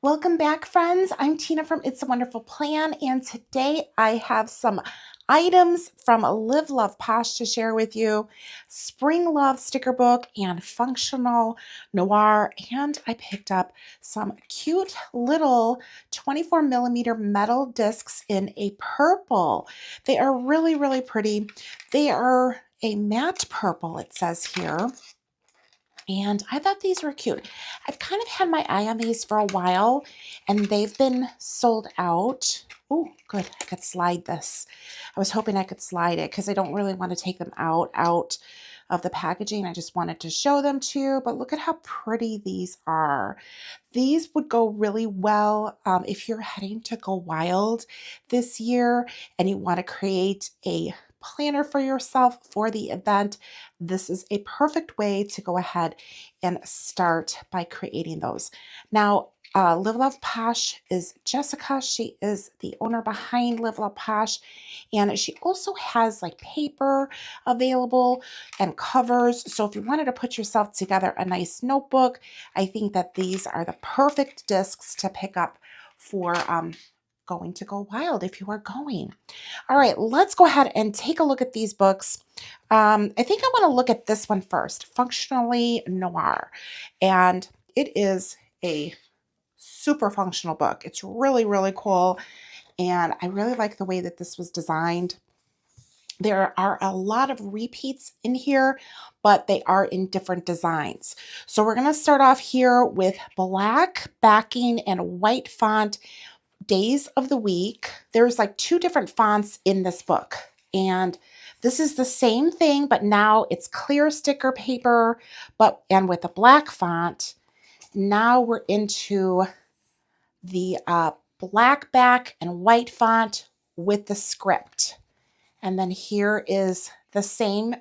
Welcome back, friends. I'm Tina from It's a Wonderful Plan, and today I have some items from Live Love Posh to share with you. Spring Love sticker book and functional noir, and I picked up some cute little 24 millimeter metal discs in a purple. They are really, really pretty. They are a matte purple, it says here. And I thought these were cute. I've kind of had my eye on these for a while, and they've been sold out. Oh, good. I could slide this. I was hoping I could slide it because I don't really want to take them out of the packaging. I just wanted to show them to you, but look at how pretty these are. These would go really well if you're heading to go wild this year and you want to create a planner for yourself for the event. This is a perfect way to go ahead and start by creating those. Now, Live Love Posh is Jessica. She is the owner behind Live Love Posh, and she also has like paper available and covers. So if you wanted to put yourself together a nice notebook, I think that these are the perfect discs to pick up for going to go wild if you are going. All right, let's go ahead and take a look at these books. I think I want to look at this one first, Functionally Noir. And it is a super functional book. It's really, really cool. And I really like the way that this was designed. There are a lot of repeats in here, but they are in different designs. So we're going to start off here with black backing and white font, days of the week. There's like two different fonts in this book. And this is the same thing, but now it's clear sticker paper, and with a black font. Now we're into the black back and white font with the script. And then here is the same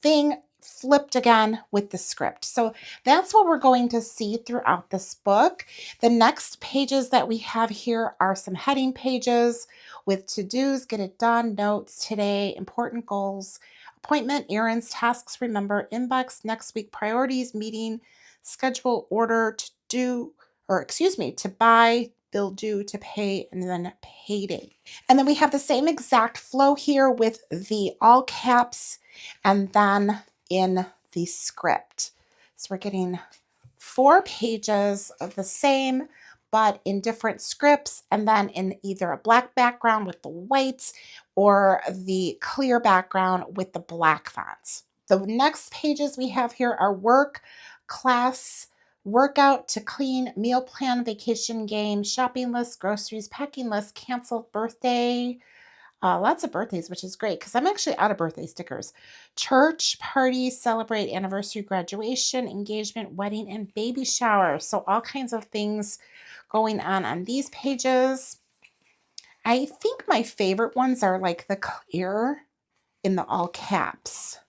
thing flipped again with the script. So that's what we're going to see throughout this book. The next pages that we have here are some heading pages with to-dos, get it done, notes, today, important goals, appointment, errands, tasks, remember, inbox, next week, priorities, meeting, schedule, order, to buy, bill due, to pay, and then payday. And then we have the same exact flow here with the all caps and then in the script. So we're getting 4 pages of the same, but in different scripts, and then in either a black background with the whites or the clear background with the black fonts. The next pages we have here are work, class, workout, to clean, meal plan, vacation, game, shopping list, groceries, packing list, canceled, birthday. Lots of birthdays, which is great because I'm actually out of birthday stickers. Church, party, celebrate, anniversary, graduation, engagement, wedding, and baby shower. So all kinds of things going on these pages. I think my favorite ones are like the clear in the all caps.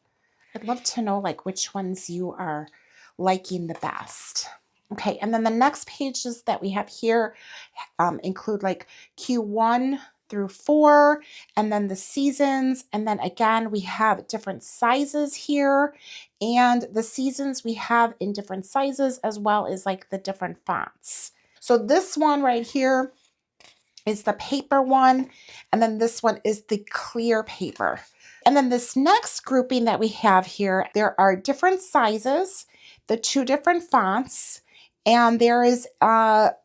I'd love to know like which ones you are liking the best. Okay, and then the next pages that we have here include like Q1 through 4, and then the seasons. And then again, we have different sizes here, and the seasons we have in different sizes as well as like the different fonts. So this one right here is the paper one, and then this one is the clear paper. And then this next grouping that we have here, there are different sizes, the 2 different fonts, and there is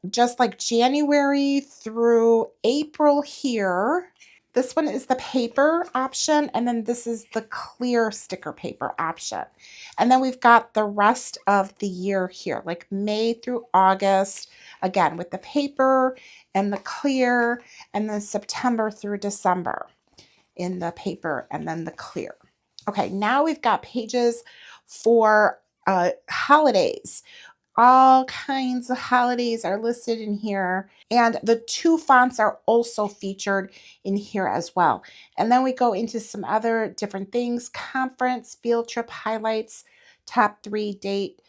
just like January through April here. This one is the paper option, and then this is the clear sticker paper option. And then we've got the rest of the year here, like May through August, again with the paper and the clear, and then September through December in the paper and then the clear. Okay, now we've got pages for holidays. All kinds of holidays are listed in here, and the 2 fonts are also featured in here as well. And then we go into some other different things: conference, field trip highlights, top 3 date,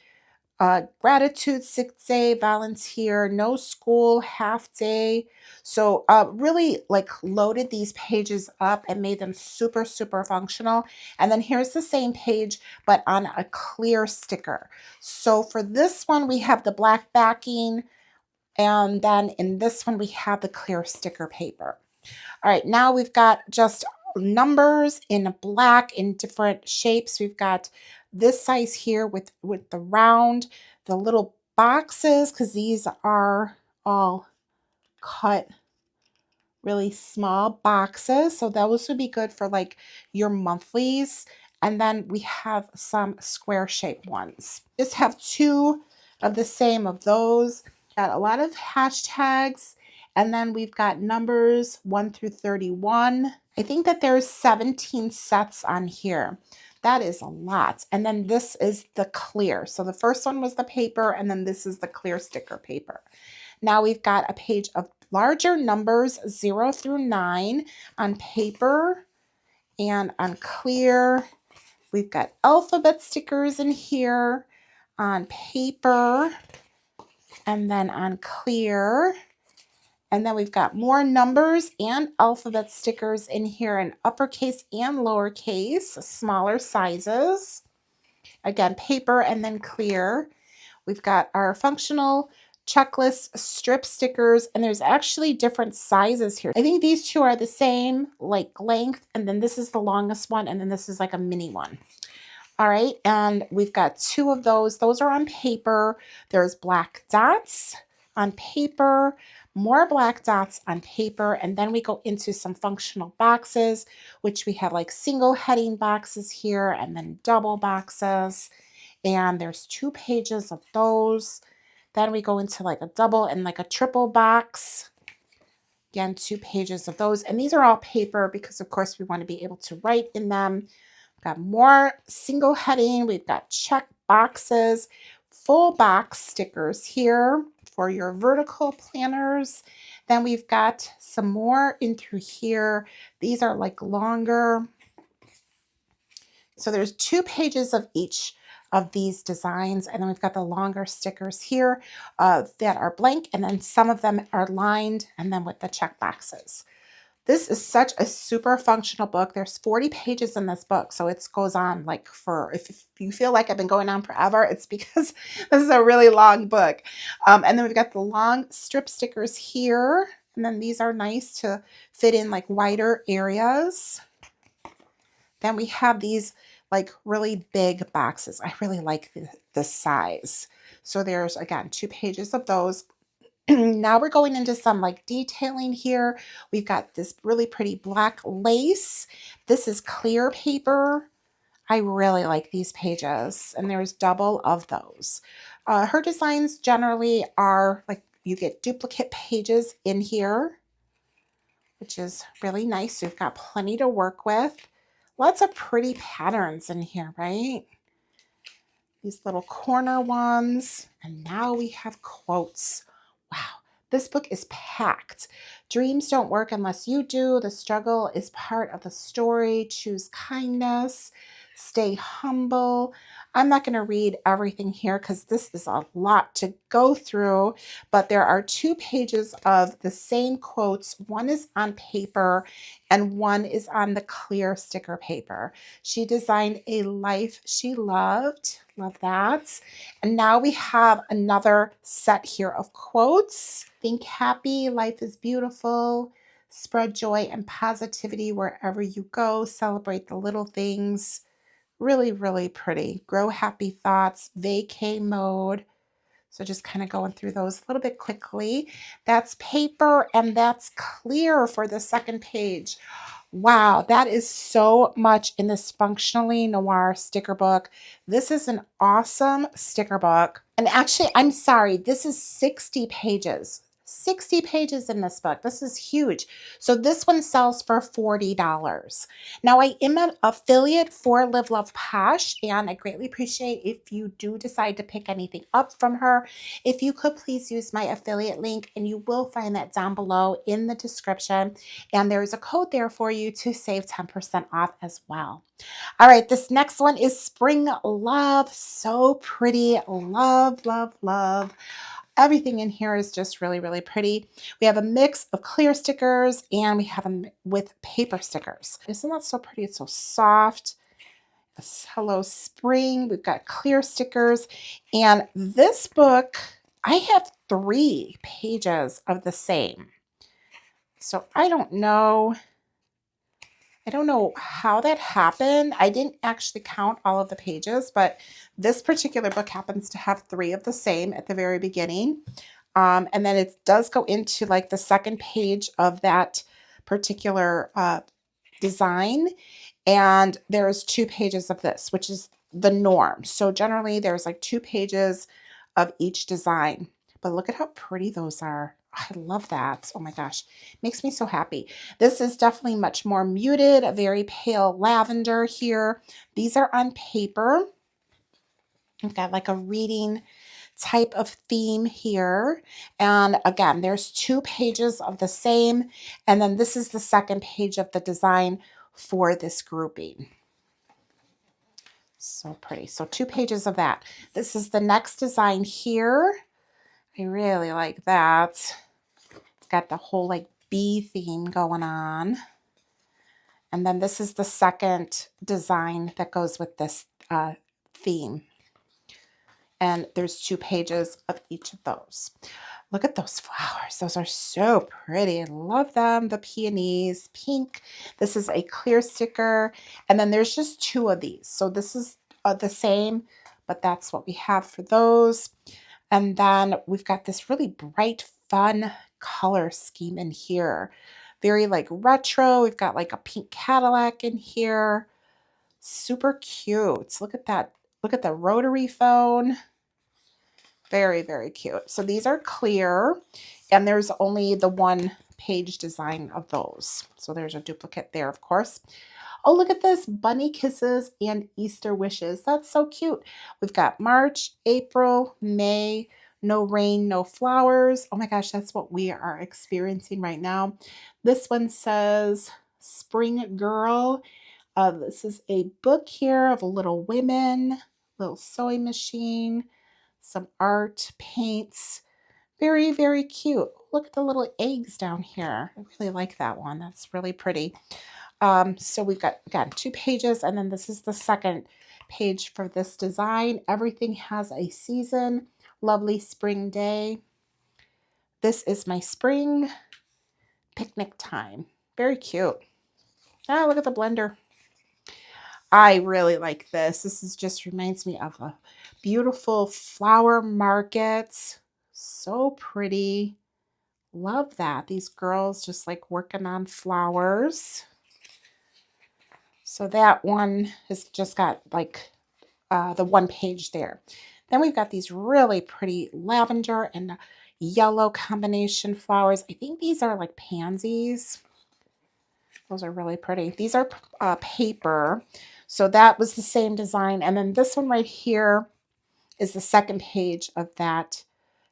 gratitude, sick day, volunteer, no school, half day. So really like loaded these pages up and made them super, super functional. And then here's the same page, but on a clear sticker. So for this one, we have the black backing And then in this one, we have the clear sticker paper. All right, now we've got just numbers in black in different shapes. We've got this size here with the round, the little boxes, because these are all cut really small boxes. So those would be good for like your monthlies. And then we have some square shaped ones. Just have two of the same of those. Got a lot of hashtags. And then we've got numbers 1 through 31. I think that there's 17 sets on here. That is a lot. And then this is the clear. So the first one was the paper, and then this is the clear sticker paper. Now we've got a page of larger numbers 0 through 9 on paper and on clear. We've got alphabet stickers in here on paper and then on clear. And then we've got more numbers and alphabet stickers in here in uppercase and lowercase, smaller sizes. Again, paper and then clear. We've got our functional checklist strip stickers, and there's actually different sizes here. I think these two are the same, like length, and then this is the longest one, and then this is like a mini one. All right, and we've got two of those. Those are on paper. There's black dots on paper, more black dots on paper, and then we go into some functional boxes, which we have like single heading boxes here and then double boxes. And there's 2 pages of those. Then we go into like a double and like a triple box. Again, 2 pages of those. And these are all paper because, of course, we want to be able to write in them. We've got more single heading. We've got check boxes, full box stickers here for your vertical planners. Then we've got some more in through here. These are like longer. So there's 2 pages of each of these designs, and then we've got the longer stickers here that are blank, and then some of them are lined and then with the check boxes. This is such a super functional book. There's 40 pages in this book, so it goes on like for, if you feel like I've been going on forever, it's because this is a really long book. And then we've got the long strip stickers here, and then these are nice to fit in like wider areas. Then we have these like really big boxes. I really like the size. So there's, again, 2 pages of those. Now we're going into some like detailing here. We've got this really pretty black lace. This is clear paper. I really like these pages, and there's double of those. Her designs generally are like you get duplicate pages in here, which is really nice. We've got plenty to work with. Lots of pretty patterns in here, right? These little corner ones. And now we have quotes. Wow, this book is packed. Dreams don't work unless you do. The struggle is part of the story. Choose kindness. Stay humble. I'm not going to read everything here because this is a lot to go through, but there are 2 pages of the same quotes. One is on paper and one is on the clear sticker paper. She designed a life she loved. Love that. And now we have another set here of quotes. Think happy, life is beautiful. Spread joy and positivity wherever you go. Celebrate the little things. Really, really pretty. Grow happy thoughts, vacay mode. So just kind of going through those a little bit quickly. That's paper and that's clear for the second page. Wow, that is so much in this Functionally Noir sticker book. This is an awesome sticker book. And actually, I'm sorry, this is 60 pages. 60 pages in this book. This is huge. So this one sells for $40. Now I am an affiliate for Live Love Posh, and I greatly appreciate if you do decide to pick anything up from her. If you could please use my affiliate link, and you will find that down below in the description. And there's a code there for you to save 10% off as well. All right, this next one is Spring Love. So pretty. Love, love, love. Everything in here is just really, really pretty. We have a mix of clear stickers and we have them with paper stickers. Isn't that so pretty? It's so soft. Hello Spring. We've got clear stickers. And this book, I have 3 pages of the same. So I don't know how that happened. I didn't actually count all of the pages, but this particular book happens to have 3 of the same at the very beginning. And then it does go into like the second page of that particular design. And there's 2 pages of this, which is the norm. So generally there's like 2 pages of each design. But look at how pretty those are. I love that. Oh my gosh, makes me so happy. This is definitely much more muted, a very pale lavender here. These are on paper. I've got like a reading type of theme here. And again, there's 2 pages of the same. And then this is the second page of the design for this grouping. So pretty. So 2 pages of that. This is the next design here. I really like that. It's got the whole like bee theme going on. And then this is the second design that goes with this theme. And there's 2 pages of each of those. Look at those flowers. Those are so pretty. I love them. The peonies, pink. This is a clear sticker. And then there's just 2 of these. So this is the same, but that's what we have for those. And then we've got this really bright, fun color scheme in here. Very like retro. We've got like a pink Cadillac in here. Super cute. Look at that. Look at the rotary phone. Very, very cute. So these are clear, and there's only the 1 page design of those. So there's a duplicate there, of course. Oh, look at this. Bunny kisses and Easter wishes. That's so cute. We've got March, April, May, no rain, no flowers. Oh my gosh, that's what we are experiencing right now. This one says Spring Girl. This is a book here of Little Women, little sewing machine, some art, paints. Very, very cute. Look at the little eggs down here. I really like that one. That's really pretty. So we've got, again, 2 pages, and then this is the second page for this design. Everything has a season. Lovely spring day. This is my spring picnic time. Very cute. Ah, look at the blender. I really like this. This is just reminds me of a beautiful flower market. So pretty. Love that. These girls just like working on flowers. So that one has just got like the 1 page there. Then we've got these really pretty lavender and yellow combination flowers. I think these are like pansies. Those are really pretty. These are paper. So that was the same design. And then this one right here is the second page of that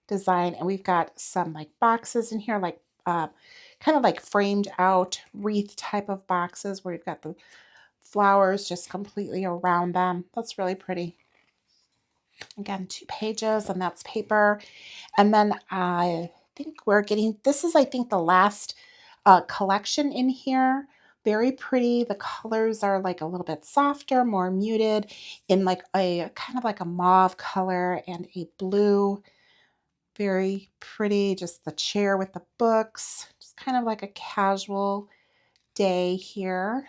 design. And we've got some like boxes in here, like kind of like framed out wreath type of boxes where we've got the flowers just completely around them. That's really pretty. Again, 2 pages, and that's paper. And then I think we're getting, this is I think the last collection in here. Very pretty. The colors are like a little bit softer, more muted, in like a kind of like a mauve color and a blue. Very pretty. Just the chair with the books. Just kind of like a casual day here.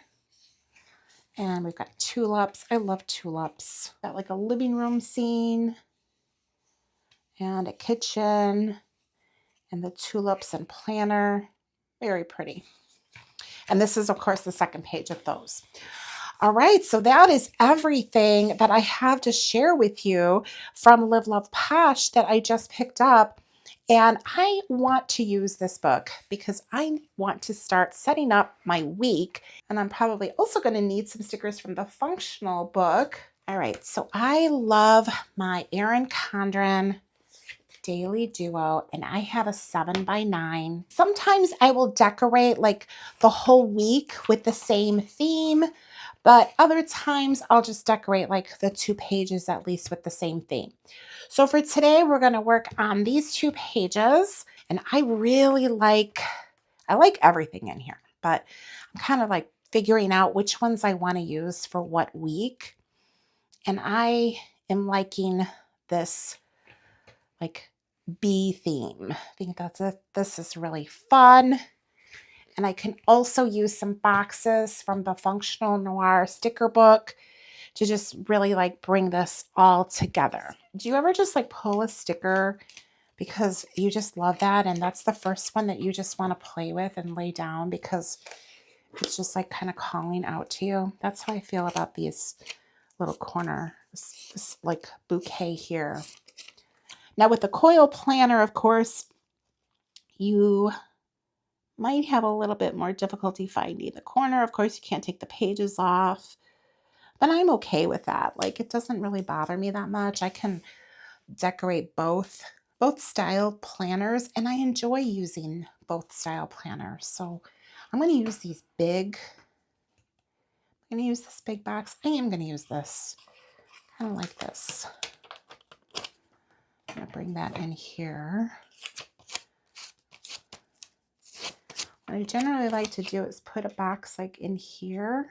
And we've got tulips. I love tulips. Got like a living room scene and a kitchen and the tulips and planner. Very pretty. And this is, of course, the second page of those. All right, so that is everything that I have to share with you from Live Love Posh that I just picked up. And I want to use this book because I want to start setting up my week. And I'm probably also going to need some stickers from the functional book. All right, so I love my Erin Condren Daily Duo, and I have a 7x9. Sometimes I will decorate like the whole week with the same theme, but other times I'll just decorate like the 2 pages at least with the same theme. So for today, we're going to work on these 2 pages, and I like everything in here, but I'm kind of like figuring out which ones I want to use for what week. And I am liking this like bee theme. I think that's it. This is really fun. And I can also use some boxes from the Functional Noir sticker book to just really like bring this all together. Do you ever just like pull a sticker because you just love that, and that's the first one that you just want to play with and lay down because it's just like kind of calling out to you? That's how I feel about these little corner, this like bouquet here. Now with the coil planner, of course, you might have a little bit more difficulty finding the corner. Of course, you can't take the pages off, but I'm okay with that. Like, it doesn't really bother me that much. I can decorate both style planners, and I enjoy using both style planners. So I'm going to use these big, I'm going to use this big box. I am going to use this, kind of like this. I'm going to bring that in here. What I generally like to do is put a box like in here.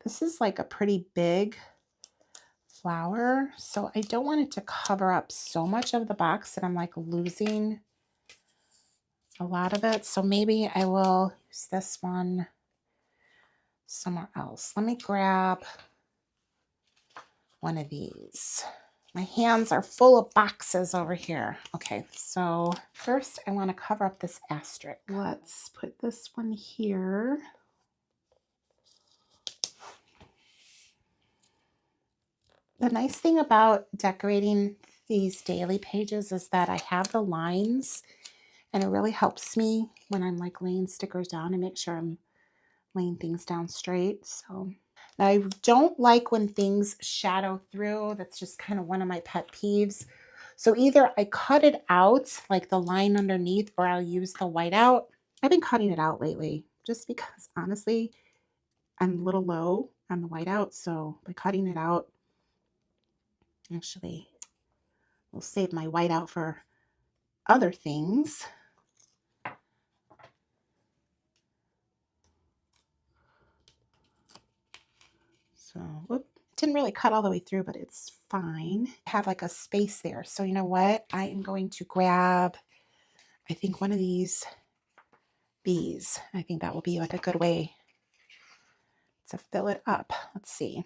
This is like a pretty big flower, so I don't want it to cover up so much of the box that I'm like losing a lot of it. So maybe I will use this one somewhere else. Let me grab one of these. My hands are full of boxes over here. Okay, so first I want to cover up this asterisk. Let's put this one here. The nice thing about decorating these daily pages is that I have the lines, and it really helps me when I'm like laying stickers down to make sure I'm laying things down straight. So now I don't like when things shadow through. That's just kind of one of my pet peeves. So either I cut it out, like the line underneath, or I'll use the whiteout. I've been cutting it out lately just because honestly, I'm a little low on the whiteout. So by cutting it out, actually, we'll save my whiteout for other things. So, whoop, didn't really cut all the way through, but it's fine. I have like a space there. So you know what? I am going to grab, I think, one of these bees. I think that will be like a good way to fill it up. Let's see.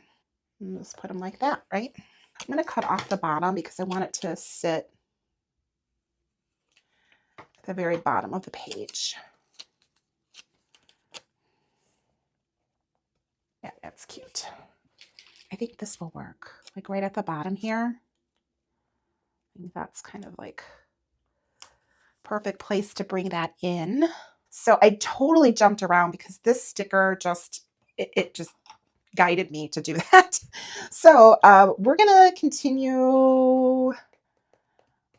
Let's put them like that, right? I'm going to cut off the bottom because I want it to sit at the very bottom of the page. Yeah, that's cute. I think this will work. Like right at the bottom here. I think that's kind of like perfect place to bring that in. So I totally jumped around because this sticker just, it just guided me to do that. So we're going to continue.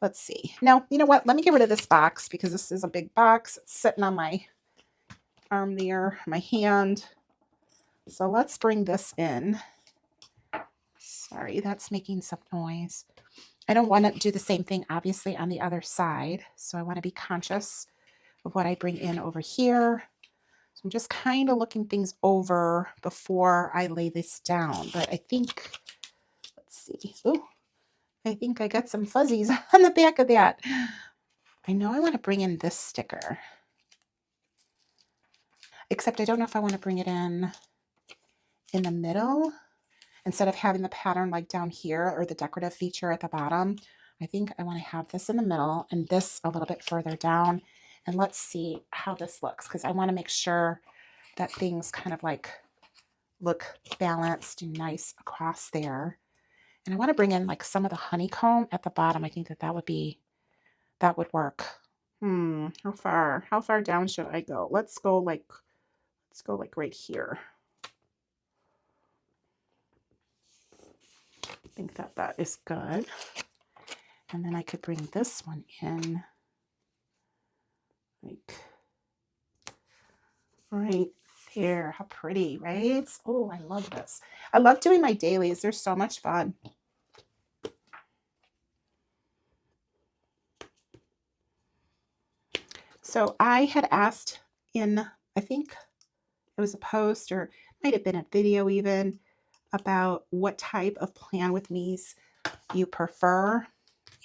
Let's see. Now, you know what? Let me get rid of this box because this is a big box. It's sitting on my arm there, my hand. So let's bring this in. Sorry, that's making some noise. I don't want to do the same thing, obviously, on the other side. So I want to be conscious of what I bring in over here. So I'm just kind of looking things over before I lay this down. But I think, let's see. Ooh, I think I got some fuzzies on the back of that. I know I want to bring in this sticker. Except I don't know if I want to bring it in the middle. Instead of having the pattern like down here or the decorative feature at the bottom, I think I want to have this in the middle and this a little bit further down. And let's see how this looks because I want to make sure that things kind of like look balanced and nice across there. And I want to bring in like some of the honeycomb at the bottom. I think that would work. How far down should I go? Let's go like right here. I think that is good. And then I could bring this one in like right there. How pretty, right? Oh, I love this. I love doing my dailies. They're so much fun. So I had asked in, I think it was a post or it might have been a video even, about what type of plan with me's you prefer.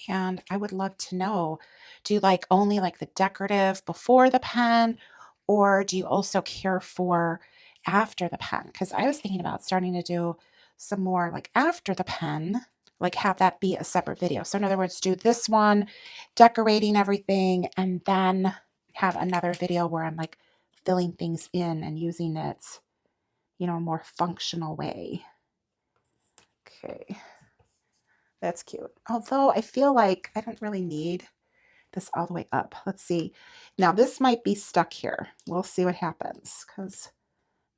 And I would love to know, do you like only like the decorative before the pen, or do you also care for after the pen? Because I was thinking about starting to do some more like after the pen, like have that be a separate video. So in other words, do this one, decorating everything, and then have another video where I'm like filling things in and using it, you know, a more functional way. Okay, that's cute. Although I feel like I don't really need this all the way up. Let's see. Now this might be stuck here. We'll see what happens because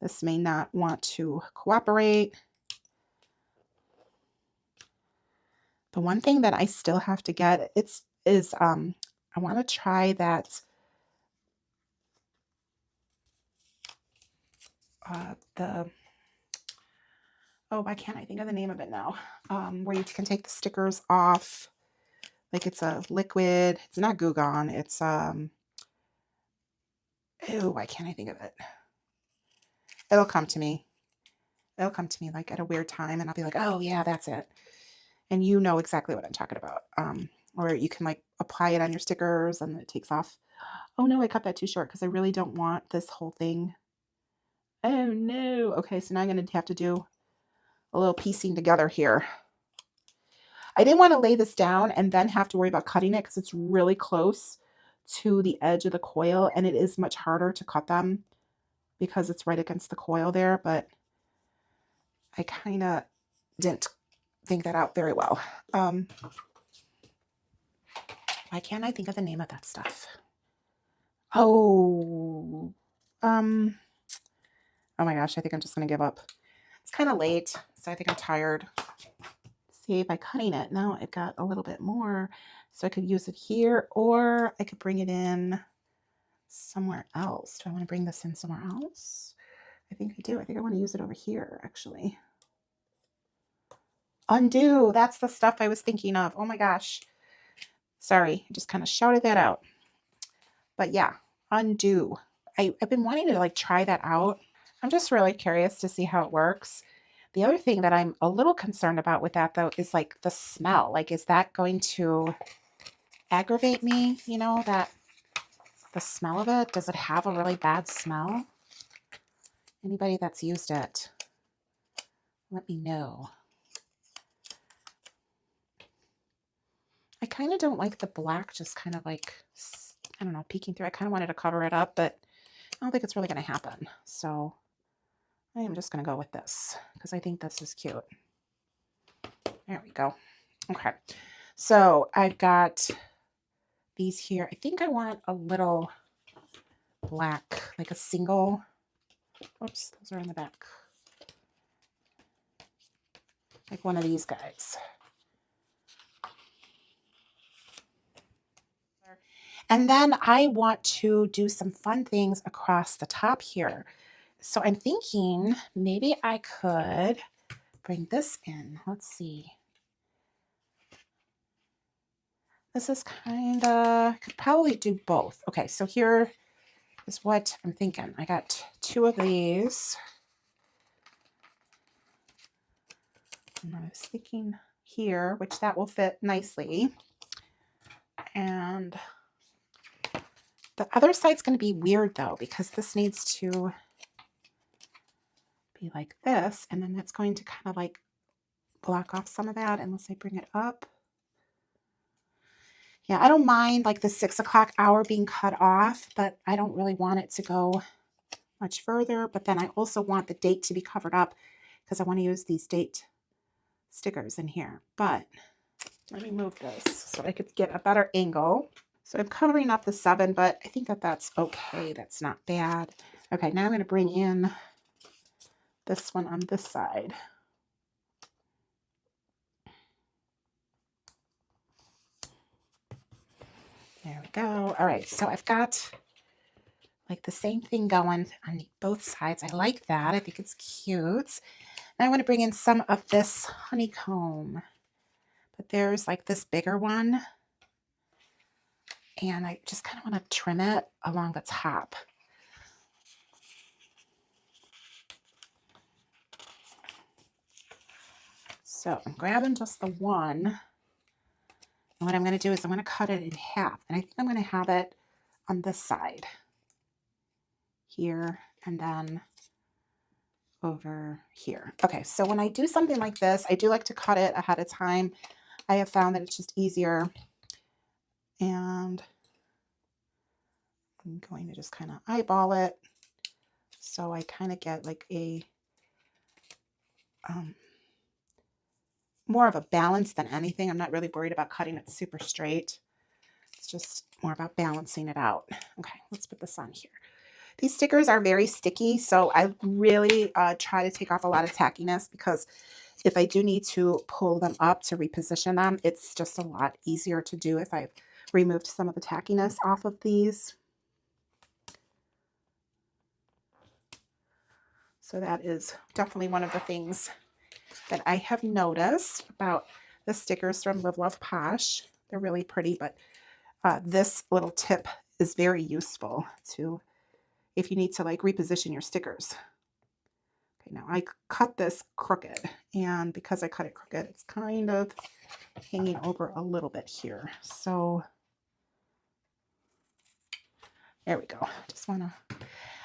this may not want to cooperate. The one thing that I still have to get is I want to try that why can't I think of the name of it now? Where you can take the stickers off. Like it's a liquid. It's not Goo Gone. It's why can't I think of it? It'll come to me. It'll come to me like at a weird time and I'll be like, oh yeah, that's it. And you know exactly what I'm talking about. Or you can like apply it on your stickers and it takes off. Oh no, I cut that too short because I really don't want this whole thing. Oh no. Okay, so now I'm going to have to do a little piecing together here. I didn't want to lay this down and then have to worry about cutting it because it's really close to the edge of the coil and it is much harder to cut them because it's right against the coil there, but I kind of didn't think that out very well. Why can't I think of the name of that stuff? Oh, oh my gosh, I think I'm just going to give up. It's kind of late, so I think I'm tired. See, by cutting it, now I've got a little bit more, so I could use it here, or I could bring it in somewhere else. Do I want to bring this in somewhere else? I think I do. I think I want to use it over here, actually. Undo. That's the stuff I was thinking of. Oh my gosh. Sorry, I just kind of shouted that out. But yeah, undo. I've been wanting to like try that out. I'm just really curious to see how it works. The other thing that I'm a little concerned about with that though is like the smell. Like, is that going to aggravate me? You know, that the smell of it? Does it have a really bad smell? Anybody that's used it, let me know. I kind of don't like the black just kind of like, I don't know, peeking through. I kind of wanted to cover it up, but I don't think it's really going to happen. So I am just going to go with this because I think this is cute. There we go. Okay. So I've got these here. I think I want a little black, like a single. Oops, those are in the back. Like one of these guys. And then I want to do some fun things across the top here. So I'm thinking maybe I could bring this in. Let's see. This is kind of, could probably do both. Okay, so here is what I'm thinking. I got two of these. And I was thinking here, which that will fit nicely. And the other side's going to be weird though, because this needs to be like this. And then that's going to kind of like block off some of that unless I bring it up. Yeah, I don't mind like the 6 o'clock hour being cut off, but I don't really want it to go much further. But then I also want the date to be covered up because I want to use these date stickers in here. But let me move this so I could get a better angle. So I'm covering up the 7, but I think that that's okay. That's not bad. Okay, now I'm going to bring in this one on this side. There we go. All right, so I've got like the same thing going on both sides. I like that. I think it's cute. And I want to bring in some of this honeycomb. But there's like this bigger one. And I just kind of want to trim it along the top. So I'm grabbing just the one. And what I'm going to do is I'm going to cut it in half. And I think I'm going to have it on this side here and then over here. Okay, so when I do something like this, I do like to cut it ahead of time. I have found that it's just easier. And I'm going to just kind of eyeball it. So I kind of get like a more of a balance than anything. I'm not really worried about cutting it super straight. It's just more about balancing it out. Okay, let's put this on here. These stickers are very sticky, so I really try to take off a lot of tackiness, because if I do need to pull them up to reposition them, it's just a lot easier to do if I've removed some of the tackiness off of these. So that is definitely one of the things that I have noticed about the stickers from Live Love Posh. They're really pretty, but this little tip is very useful to if you need to like reposition your stickers. Okay, now I cut this crooked, and because I cut it crooked, it's kind of hanging over a little bit here. So there we go. Just want to,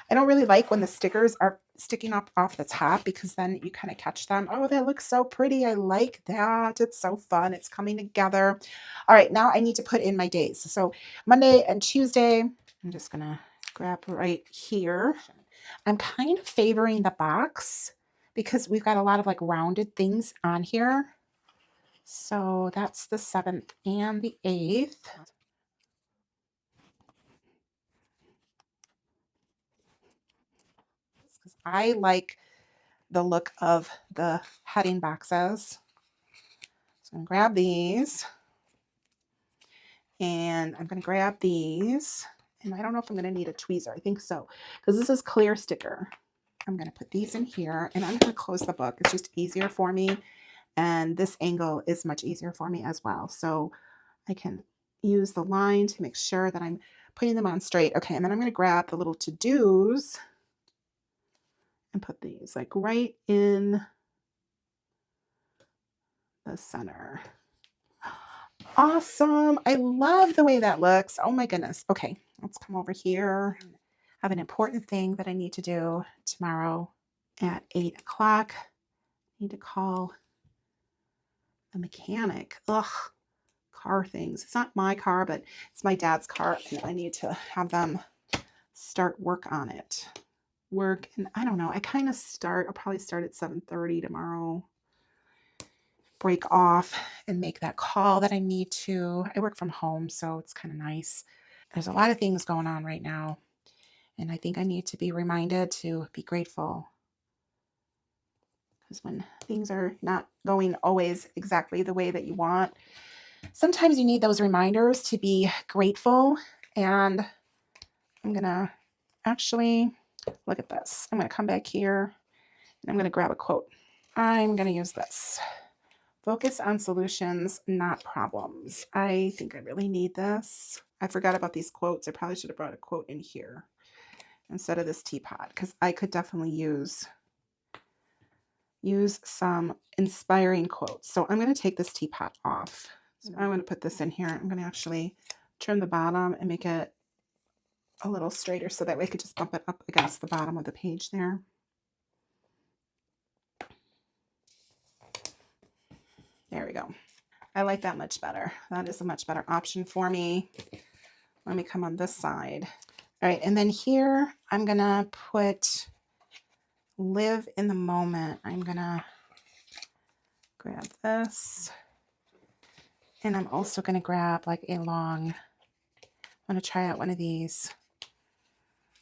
I don't really like when the stickers are sticking up off the top, because then you kind of catch them. Oh, that looks so pretty. I like that. It's so fun. It's coming together. All right, now I need to put in my days. So Monday and Tuesday, I'm just going to grab right here. I'm kind of favoring the box because we've got a lot of like rounded things on here. So that's the 7th and the 8th. I like the look of the heading boxes. So I'm going to grab these, and I'm going to grab these, and I don't know if I'm going to need a tweezer. I think so, because this is clear sticker. I'm going to put these in here, and I'm going to close the book. It's just easier for me, and this angle is much easier for me as well. So I can use the line to make sure that I'm putting them on straight. Okay, and then I'm going to grab the little to-dos and put these like right in the center. Awesome. I love the way that looks. Oh my goodness. Okay, let's come over here. I have an important thing that I need to do tomorrow at 8 o'clock. Need to call the mechanic. Ugh, car things. It's not my car, but it's my dad's car, and I need to have them start work on it. And I don't know. I'll probably start at 7:30 tomorrow. Break off and make that call that I need to. I work from home, so it's kind of nice. There's a lot of things going on right now, and I think I need to be reminded to be grateful, because when things are not going always exactly the way that you want, sometimes you need those reminders to be grateful. And I'm gonna actually look at this. I'm gonna come back here and I'm gonna grab a quote. I'm gonna use this. Focus on solutions, not problems. I think I really need this. I forgot about these quotes. I probably should have brought a quote in here instead of this teapot, because I could definitely use some inspiring quotes. So I'm going to take this teapot off. So I'm going to put this in here. I'm going to actually trim the bottom and make it a little straighter, so that way I could just bump it up against the bottom of the page there. There we go. I like that much better. That is a much better option for me. Let me come on this side. All right, and then here I'm going to put live in the moment. I'm going to grab this, and I'm also going to grab like a long, I'm going to try out one of these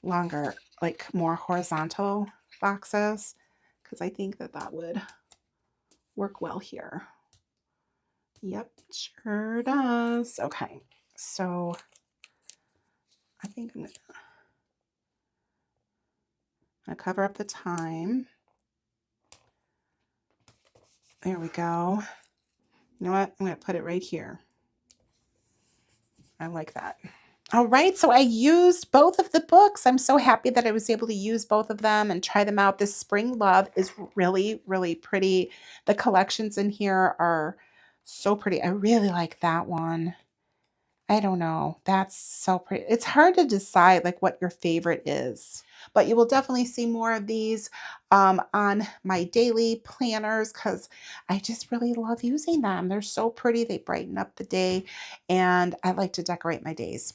longer, like more horizontal boxes, because I think that would work well here. Yep, sure does. Okay, so I think I'm gonna cover up the time. There we go. You know what? I'm gonna put it right here. I like that. All right, so I used both of the books. I'm so happy that I was able to use both of them and try them out. This Spring Love is really, really pretty. The collections in here are So pretty. I really like that one. I don't know. That's so pretty. It's hard to decide like what your favorite is, but you will definitely see more of these on my daily planners because I just really love using them. They're so pretty. They brighten up the day, and I like to decorate my days.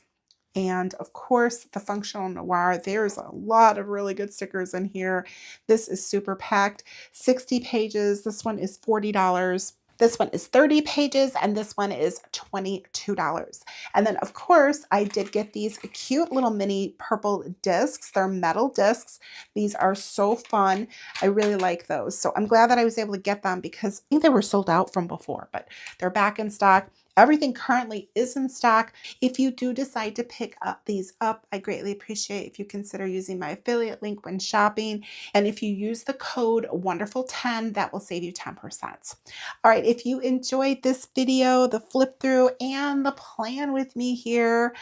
And of course, the Functional Noir. There's a lot of really good stickers in here. This is super packed, 60 pages. This one is $40. This one is 30 pages, and this one is $22. And then, of course, I did get these cute little mini purple discs. They're metal discs. These are so fun. I really like those. So I'm glad that I was able to get them because I think they were sold out from before, but they're back in stock. Everything currently is in stock. If you do decide to pick up these up, I greatly appreciate if you consider using my affiliate link when shopping. And if you use the code WONDERFUL10, that will save you 10%. All right, if you enjoyed this video, the flip through and the plan with me here,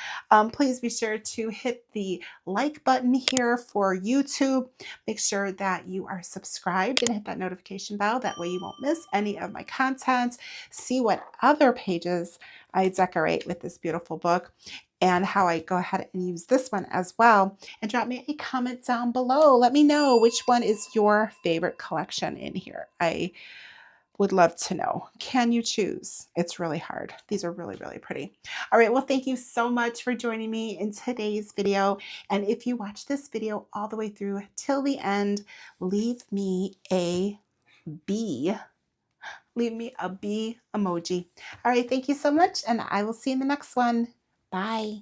please be sure to hit the like button here for YouTube. Make sure that you are subscribed and hit that notification bell. That way you won't miss any of my content. See what other pages I decorate with this beautiful book and how I go ahead and use this one as well. And drop me a comment down below. Let me know which one is your favorite collection in here. I would love to know. Can you choose? It's really hard. These are really, really pretty. All right. Well, thank you so much for joining me in today's video. And if you watch this video all the way through till the end, leave me a B. Leave me a B emoji. All right. Thank you so much. And I will see you in the next one. Bye.